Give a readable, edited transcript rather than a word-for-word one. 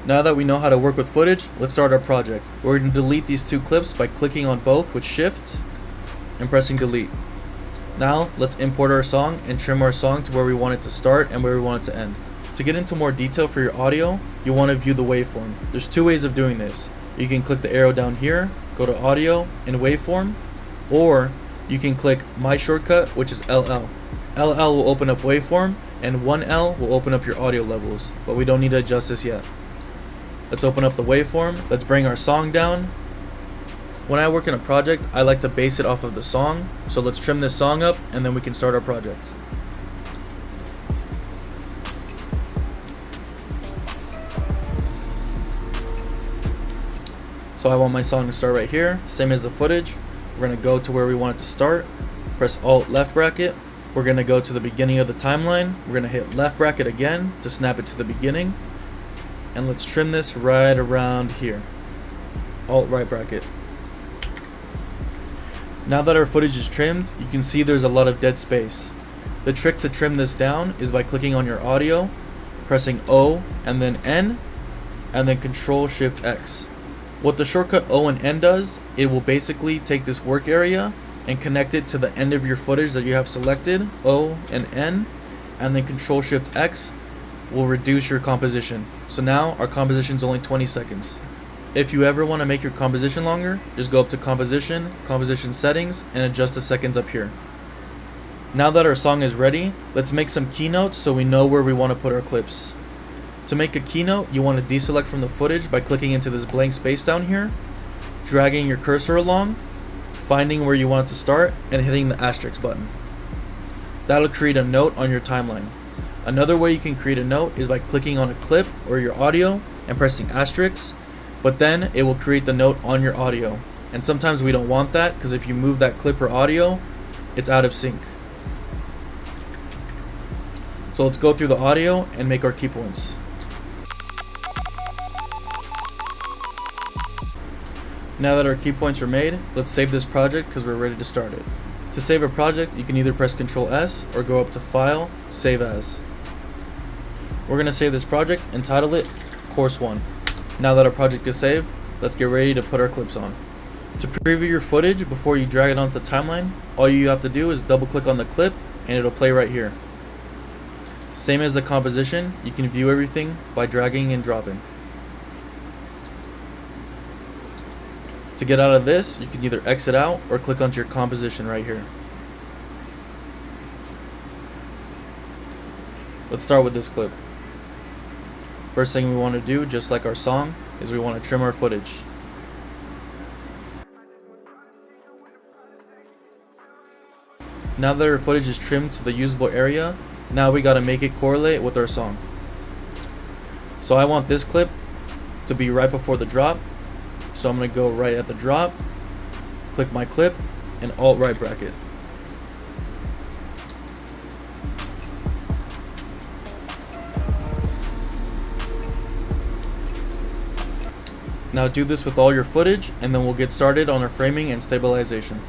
Now that we know how to work with footage, let's start our project. We're going to delete these two clips by clicking on both with Shift and pressing delete. Now let's import our song and trim our song to where we want it to start and where we want it to end. To get into more detail for your audio, you want to view the waveform. There's two ways of doing this. You can click the arrow down here, go to audio and waveform, or you can click my shortcut, which is LL. LL will open up waveform and 1L will open up your audio levels, but we don't need to adjust this yet. Let's open up the waveform. Let's bring our song down. When I work in a project, I like to base it off of the song. So let's trim this song up and then we can start our project. So I want my song to start right here, same as the footage. We're gonna go to where we want it to start, press Alt left bracket. We're gonna go to the beginning of the timeline. We're gonna hit left bracket again to snap it to the beginning. And let's trim this right around here. Alt right bracket. Now that our footage is trimmed, you can see there's a lot of dead space. The trick to trim this down is by clicking on your audio, pressing O and then N, and then Control Shift X. What the shortcut O and N does, it will basically take this work area and connect it to the end of your footage that you have selected, O and N, and then Control Shift X will reduce your composition. So now our composition is only 20 seconds. If you ever want to make your composition longer, just go up to composition settings, and adjust the seconds up here. Now that our song is ready, let's make some keynotes so we know where we want to put our clips. To make a keynote, you want to deselect from the footage by clicking into this blank space down here, dragging your cursor along, finding where you want it to start, and hitting the asterisk button. That'll create a note on your timeline. Another way you can create a note is by clicking on a clip or your audio and pressing asterisk, but then it will create the note on your audio. And sometimes we don't want that because if you move that clip or audio, it's out of sync. So let's go through the audio and make our key points. Now that our key points are made, let's save this project because we're ready to start it. To save a project, you can either press Ctrl S or go up to File, Save As. We're going to save this project and title it Course 1. Now that our project is saved, let's get ready to put our clips on. To preview your footage before you drag it onto the timeline, all you have to do is double click on the clip and it'll play right here. Same as the composition, you can view everything by dragging and dropping. To get out of this, you can either exit out or click onto your composition right here. Let's start with this clip. First thing we want to do, just like our song, is we want to trim our footage. Now that our footage is trimmed to the usable area, now we got to make it correlate with our song. So I want this clip to be right before the drop. So I'm going to go right at the drop, click my clip, and Alt right bracket. Now do this with all your footage, and then we'll get started on our framing and stabilization.